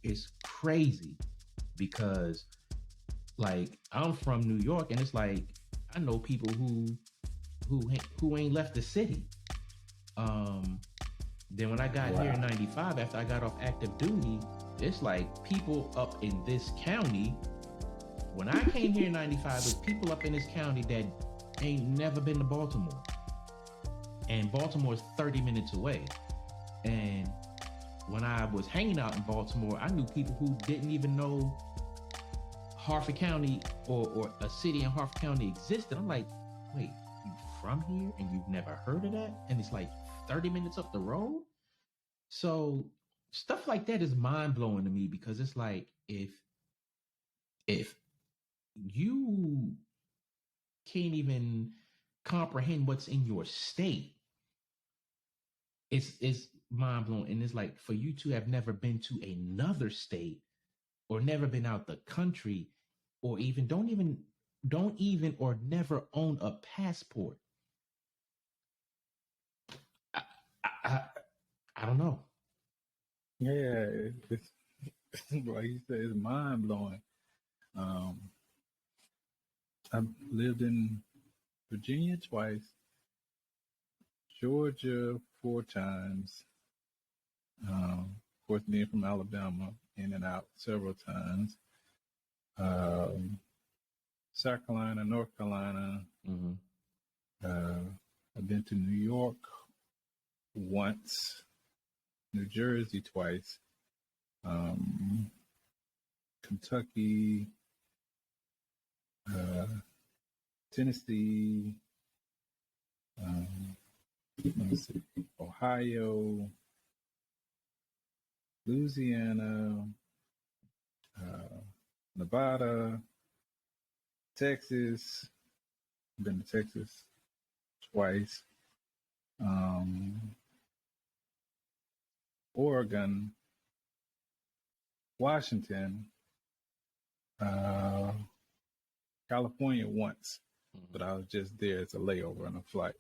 it's crazy because like I'm from New York, and it's like I know people who ain't left the city. Um, then when I got here in Wow. '95, after I got off active duty, it's like people up in this county. When I came here in '95, there's people up in this county that ain't never been to Baltimore, and Baltimore is 30 minutes away. And when I was hanging out in Baltimore, I knew people who didn't even know Harford County or a city in Harford County existed. I'm like, wait, you from here and you've never heard of that? And it's like 30 minutes up the road. So stuff like that is mind blowing to me because it's like if you can't even comprehend what's in your state, it's mind blowing. And it's like for you to have never been to another state or never been out the country or even don't even or never own a passport. I I, I don't know. Yeah, it's like you said, it's mind blowing. Um, I've lived in Virginia twice, Georgia 4 times. Of course, being from Alabama, in and out several times. Um, South Carolina, North Carolina. Mm-hmm. Uh, I've been to New York once, New Jersey twice, um, Kentucky, uh, Tennessee, let me see, Ohio, Louisiana, uh, Nevada, Texas. Been to Texas twice. Oregon, Washington, uh, California once, Mm-hmm. but I was just there as a layover on a flight.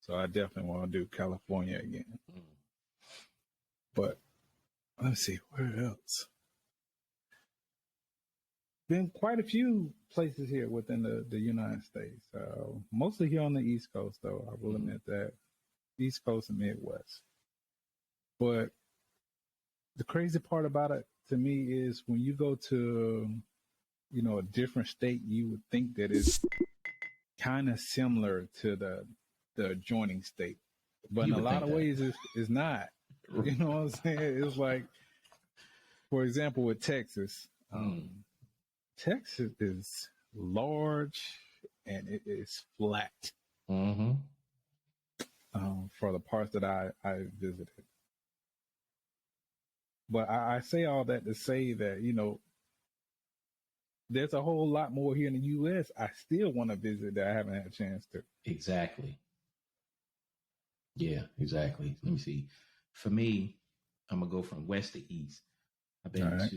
So I definitely want to do California again. Mm-hmm. But let's see, where else? Been quite a few places here within the United States. Mostly here on the East Coast, though. I will admit that. East Coast and Midwest. But the crazy part about it to me is when you go to, a different state, you would think that it's kind of similar to the adjoining state. But in You a would lot think of that. ways, it's not. You know what I'm saying? It's like, for example, with Texas. Mm. Texas is large and it is flat Mm-hmm. for the parts that I visited. But I say all that to say that, there's a whole lot more here in the U.S. I still want to visit that I haven't had a chance to. Exactly. Yeah, exactly. Let me see. For me, I'm gonna go from west to east. All right.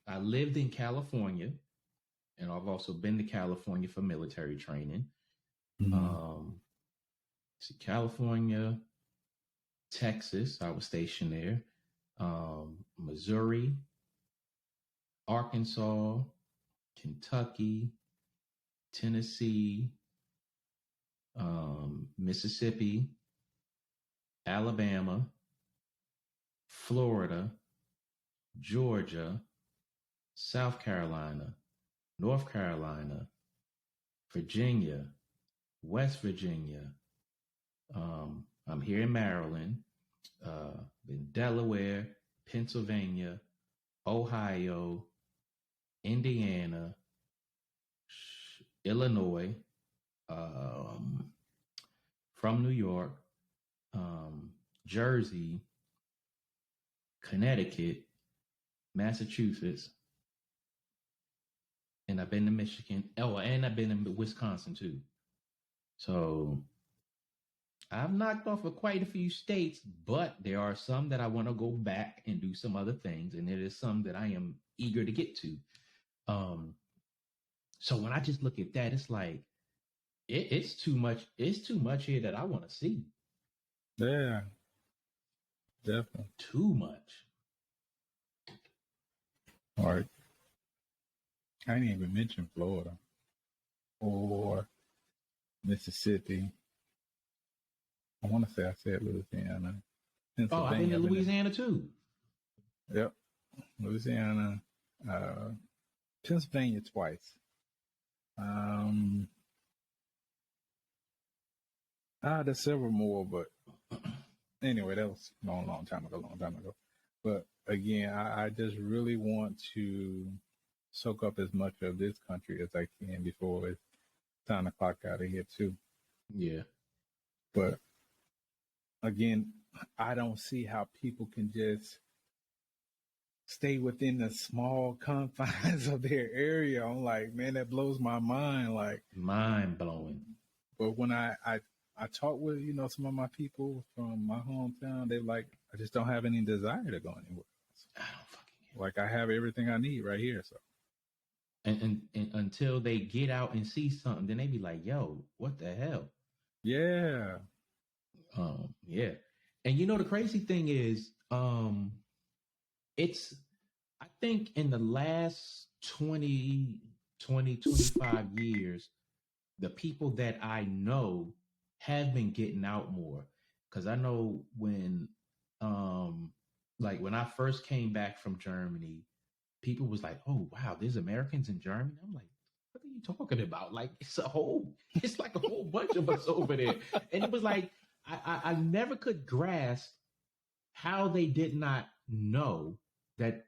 I lived in California, and I've also been to California for military training. Mm-hmm. Um, California, Texas, I was stationed there. Missouri, Arkansas, Kentucky, Tennessee, Mississippi, Alabama, Florida, Georgia, South Carolina, North Carolina, Virginia, West Virginia. I'm here in Maryland, in Delaware, Pennsylvania, Ohio, Indiana, Illinois, um, from New York, Jersey, Connecticut, Massachusetts, and I've been to Michigan. Oh, and I've been in Wisconsin too. So I've knocked off of quite a few states, but there are some that I want to go back and do some other things, and there is some that I am eager to get to. Um, so when I just look at that, it's like it's too much. It's too much here that I want to see. Yeah, definitely. Too much. Or I didn't even mention Florida or Mississippi. I want to say I said Louisiana, Oh, I've been Pennsylvania. to Louisiana too. Yep, Louisiana, uh, Pennsylvania twice. Um, there's several more, but anyway, that was a long time ago. But again, I just really want to soak up as much of this country as I can before it's time to clock out of here too. Yeah. But again, I don't see how people can just stay within the small confines of their area. I'm like, man, that blows my mind. Like, Mind blowing. but when I talk with, some of my people from my hometown, they're like, I just don't have any desire to go anywhere else. I don't fucking get it. Like, I have everything I need right here. So, And until they get out and see something, then they be like, yo, what the hell? yeah. Yeah. And the crazy thing is, it's I think in the last 25 years, the people that I know have been getting out more. Cause I know like when I first came back from Germany, people was like, "Oh wow, there's Americans in Germany." I'm like, "What are you talking about?" Like it's like a whole bunch of us over there, and it was like I never could grasp how they did not know that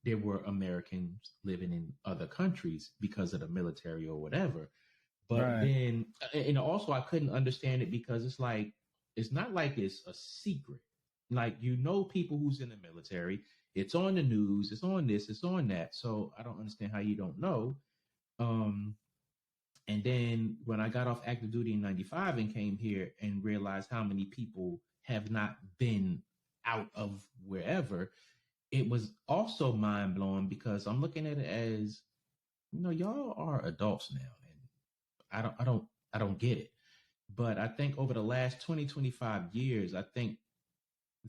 there were Americans living in other countries because of the military or whatever. But Right. then, and also I couldn't understand it because it's not like it's a secret. Like people who's in the military, it's on the news, it's on this, it's on that. So I don't understand how you don't know. Um, and then when I got off active duty in '95 and came here and realized how many people have not been out of wherever, it was also mind blowing because I'm looking at it as, y'all are adults now, and I don't get it. But I think over the last 25 years, I think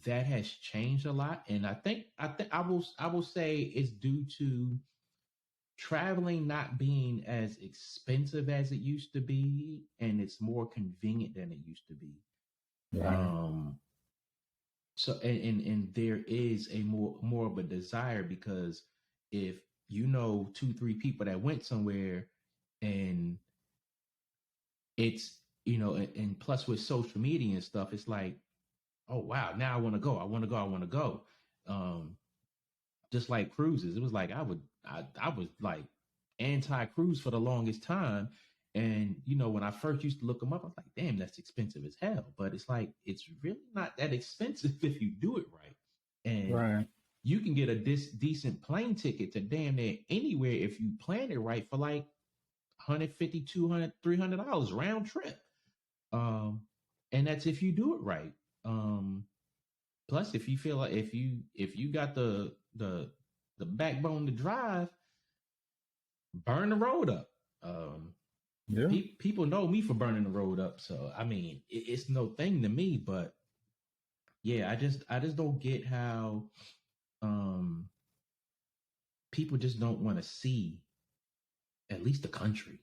that has changed a lot. And I will say it's due to traveling not being as expensive as it used to be, and it's more convenient than it used to be. Right. Um so and there is a more of a desire because if two, three people that went somewhere and it's and plus with social media and stuff, it's like, oh wow, now I want to go. um just like cruises, it was like I was like anti-cruise for the longest time. And when I first used to look them up, I was like, damn, that's expensive as hell. But it's like it's really not that expensive if you do it right. And Right. you can get a decent plane ticket to damn near anywhere if you plan it right for like 150, 200, $300 round trip. um and that's if you do it right. Plus, if you feel like if you got the backbone to drive, burn the road up. Yeah. People know me for burning the road up, so I mean it's no thing to me. But yeah, I just don't get how um people just don't want to see at least the country.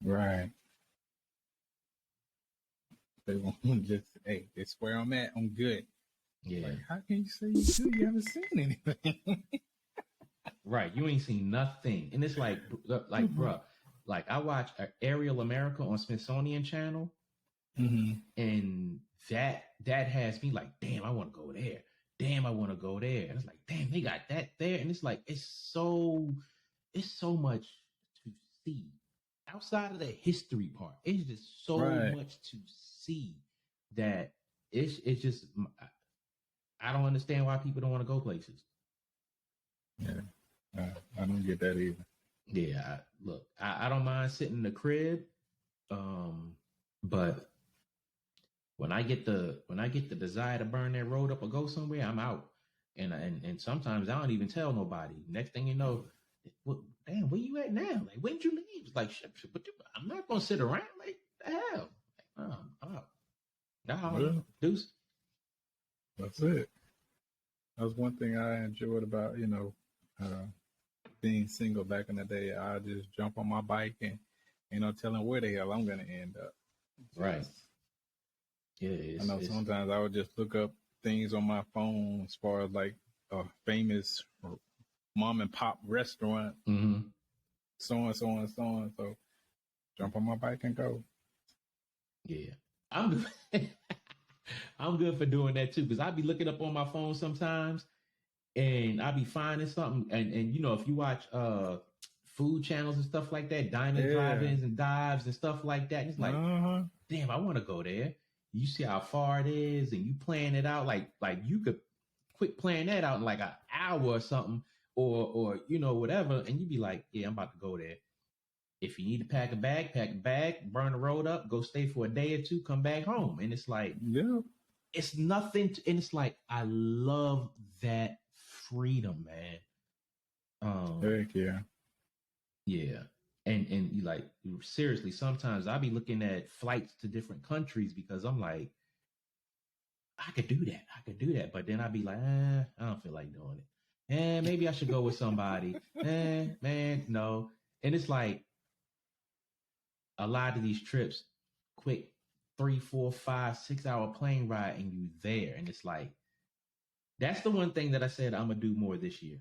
Right. They won't just, hey, it's where I'm at. I'm good. Yeah, Like, how can you say you do? You haven't seen anything. right. You ain't seen nothing, and it's like, bruh, like I watch Aerial America on Smithsonian Channel, Mm-hmm. and that has me like, damn, I want to go there. Damn, I want to go there. And it's like, damn, they got that there, and it's like it's so much to see outside of the history part. It's just so Right. much to see that it's just I don't understand why people don't want to go places. Yeah. I don't get that either. Yeah, look, I don't mind sitting in the crib, but when I get the desire to burn that road up or go somewhere, I'm out. And sometimes I don't even tell nobody. Next thing you know, well, damn, where you at now? Like, when'd you leave? It's like, shit, but I'm not gonna sit around. Like, the hell? Like, I'm out. No, Well, deuce. that's it. That was one thing I enjoyed about, being single back in the day, I just jump on my bike and ain't no telling where the hell I'm gonna end up. Right. Yeah, I know sometimes I would just look up things on my phone as far as like a famous mom and pop restaurant, so on, so on, so on. So jump on my bike and go. Yeah, I'm I'm good for doing that too, because I be looking up on my phone sometimes, and I be finding something, and you know, if you watch food channels and stuff like that, dining drive-ins and dives and stuff like that, it's like, damn, I want to go there. You see how far it is, and you plan it out, like you could quick plan that out in like an hour or something, or you know, whatever, and you be like, yeah, I'm about to go there. If you need to pack a bag, burn the road up, go stay for a day or two, come back home. And it's like, it's nothing. And it's like, I love that freedom, man. Heck yeah. Yeah. And you like, seriously, sometimes I be looking at flights to different countries because I'm like, I could do that. But then I'd be like, I don't feel like doing it. Maybe I should go with somebody. Man, no. And it's like, a lot of these trips, quick 3, 4, 5, 6 hour plane ride, and you there. And it's like, that's the one thing that I said I'm gonna do more this year.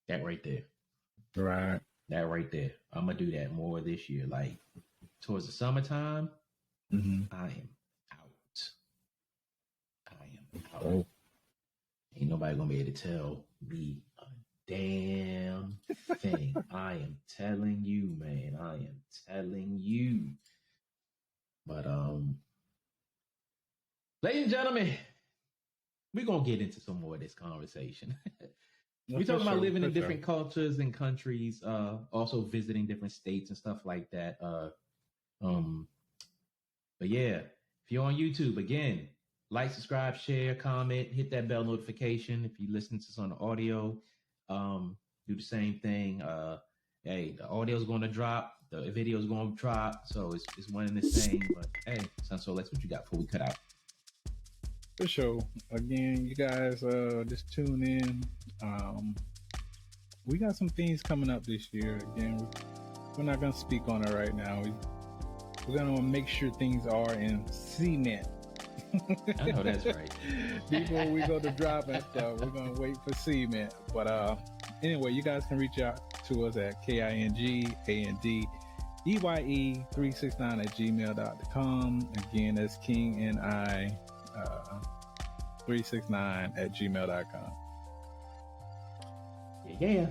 That right there. Right. That right there. I'm gonna do that more this year. Like towards the summertime, I am out. I am out. Oh. Ain't nobody gonna be able to tell me a damn thing. I am telling you, man. I am telling you. But ladies and gentlemen, we're gonna get into some more of this conversation. We're talking about living in different cultures and countries, also visiting different states and stuff like that. But yeah, if you're on YouTube, again, like, subscribe, share, comment, hit that bell notification. If you listen to this on the audio, do the same thing. Hey, the audio is going to drop, the video is going to drop, so it's one and the same. But hey, Sunsolex, what you got before we cut out? For sure. Again, you guys just tune in. We got some things coming up this year. Again, we're not going to speak on it right now. We're going to make sure things are in cement. I know that's right. Before we go to dropping stuff, we're going to wait for cement. But anyway, you guys can reach out to us at KINGANDEYE369@gmail.com. Again, that's King and I 369@gmail.com. Yeah.